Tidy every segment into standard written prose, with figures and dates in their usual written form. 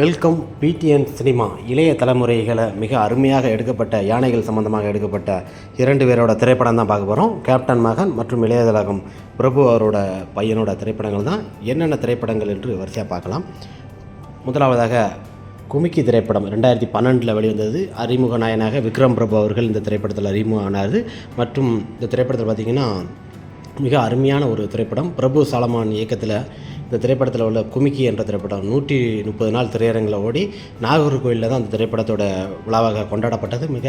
Welcome PTN cinema. இளைய தலைமுறைகளை மிக அருமையாக எடுக்கப்பட்ட யானைகள் சம்பந்தமாக எடுக்கப்பட்ட 2 பேரோட திரைப்படம் தான் பார்க்க போகிறோம். கேப்டன் மகன் மற்றும் இளைய திலகம் பிரபு அவரோட பையனோட திரைப்படங்கள் தான். என்னென்ன திரைப்படங்கள் என்று வரிசையாக பார்க்கலாம். முதலாவதாக குமிக்கி திரைப்படம் 2012 வெளிவந்தது. அறிமுக நாயனாக விக்ரம் பிரபு அவர்கள் இந்த திரைப்படத்தில் அறிமுகம் ஆனார். மற்றும் இந்த திரைப்படத்தில் பார்த்திங்கன்னா மிக அருமையான ஒரு திரைப்படம். பிரபு சாலமான் இயக்கத்தில் இந்த திரைப்படத்தில் உள்ள குமிக்கி என்ற திரைப்படம் 130 நாள் திரையரங்கில் ஓடி நாகர்கோவிலில் தான் அந்த திரைப்படத்தோட விழாவாக கொண்டாடப்பட்டது. மிக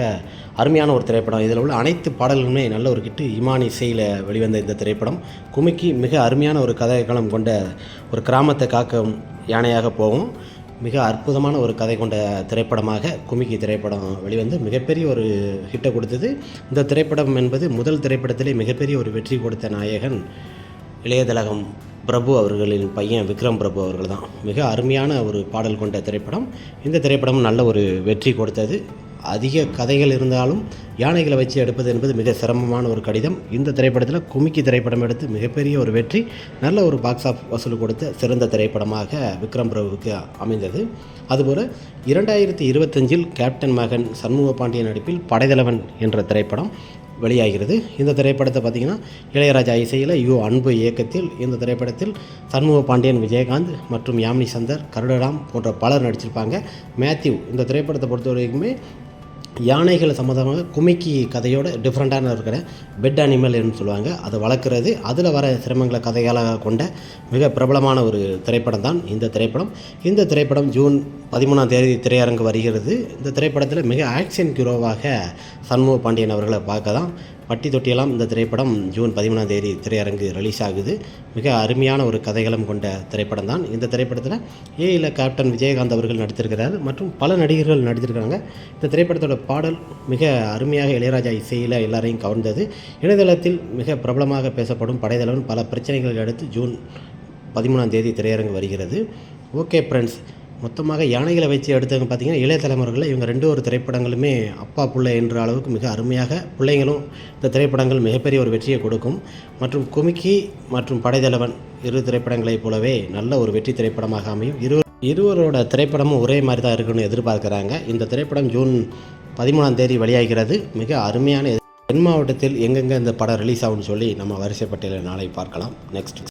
அருமையான ஒரு திரைப்படம். இதில் உள்ள அனைத்து பாடல்களுமே நல்ல ஒரு கிட்டு இமான் இசையில் வெளிவந்த இந்த திரைப்படம் குமிக்கி மிக அருமையான ஒரு கதைக்களம் கொண்ட ஒரு கிராமத்தை காக்கும் யானையாக போகும். மிக அற்புதமான ஒரு கதை கொண்ட திரைப்படமாக குமிக்கி திரைப்படம் வெளிவந்து மிகப்பெரிய ஒரு ஹிட்டை கொடுத்தது. இந்த திரைப்படம் என்பது முதல் திரைப்படத்திலே மிகப்பெரிய ஒரு வெற்றி கொடுத்த நாயகன் இளைய திலகம் பிரபு அவர்களின் பையன் விக்ரம் பிரபு அவர்கள் தான். மிக அருமையான ஒரு பாடல் கொண்ட திரைப்படம். இந்த திரைப்படம் நல்ல ஒரு வெற்றி கொடுத்தது. அதிக கதைகள் இருந்தாலும் யானைகளை வச்சு எடுப்பது என்பது மிக சிரமமான ஒரு கடிதம். இந்த திரைப்படத்தில் குமிக்கி திரைப்படம் எடுத்து மிகப்பெரிய ஒரு வெற்றி, நல்ல ஒரு பாக்ஸ் ஆஃப் வசூல் கொடுத்த சிறந்த திரைப்படமாக விக்ரம் பிரபுவுக்கு அமைந்தது. அதுபோல் 2025 கேப்டன் மகன் சண்முக பாண்டியன் நடிப்பில் படைத்தலைவன் என்ற திரைப்படம் வெளியாகிறது. இந்த திரைப்படத்தை பார்த்திங்கன்னா இளையராஜா இசையில் அன்பு இயக்கத்தில் இந்த திரைப்படத்தில் சண்முக பாண்டியன், விஜயகாந்த் மற்றும் யாமினி சந்தர், கருடராம் போன்ற பலர் நடிச்சிருப்பாங்க. மேத்யூ இந்த திரைப்படத்தை பொறுத்த வரைக்குமே யானைகள் சம்மந்தமாக குமிக்கி கதையோட டிஃப்ரெண்ட்டான இருக்கிற பெட் அனிமல் என்று சொல்லுவாங்க. அதை வளர்க்குறது, அதில் வர சிரமங்களை கதைகளாக கொண்ட மிக பிரபலமான ஒரு திரைப்படம் தான் இந்த திரைப்படம். இந்த திரைப்படம் ஜூன் 13 திரையரங்கு வருகிறது. இந்த திரைப்படத்தில் மிக ஆக்ஷன் ஹீரோவாக சண்முக பாண்டியன் அவர்களை பார்க்க தான். பட்டி தொட்டியெல்லாம் இந்த திரைப்படம் ஜூன் 13 திரையரங்கு ரிலீஸ் ஆகுது. மிக அருமையான ஒரு கதைகளம் கொண்ட திரைப்படம் தான். இந்த திரைப்படத்தில் ஏயில் கேப்டன் விஜயகாந்த் அவர்கள் நடித்திருக்கிறார் மற்றும் பல நடிகர்கள் நடித்திருக்கிறாங்க. இந்த திரைப்படத்தோட பாடல் மிக அருமையாக இளையராஜா இசையில் எல்லாரையும் கவர்ந்தது. இணையதளத்தில் மிக பிரபலமாக பேசப்படும் படைத்தலைவன் பல பிரச்சனைகள் அடுத்து ஜூன் 13 திரையரங்கு வருகிறது. ஓகே ஃப்ரெண்ட்ஸ், மொத்தமாக யானைகளை வச்சு எடுத்தவங்க பார்த்திங்கன்னா இளைய தலைமுறைகளில் இவங்க 2 திரைப்படங்களுமே அப்பா பிள்ளை என்ற அளவுக்கு மிக அருமையாக பிள்ளைங்களும் இந்த திரைப்படங்கள் மிகப்பெரிய ஒரு வெற்றியை கொடுக்கும். மற்றும் குமிக்கி மற்றும் படைத்தலைவன் 2 திரைப்படங்களைப் போலவே நல்ல ஒரு வெற்றி திரைப்படமாக அமையும். இருவரோட திரைப்படமும் ஒரே மாதிரி தான் இருக்குன்னு எதிர்பார்க்குறாங்க. இந்த திரைப்படம் ஜூன் 13 வெளியாகிறது. மிக அருமையான தென் மாவட்டத்தில் எங்கெங்கே இந்த படம் ரிலீஸ் ஆகும்னு சொல்லி நம்ம வரிசை பட்டியலில் நாளை பார்க்கலாம். நெக்ஸ்ட்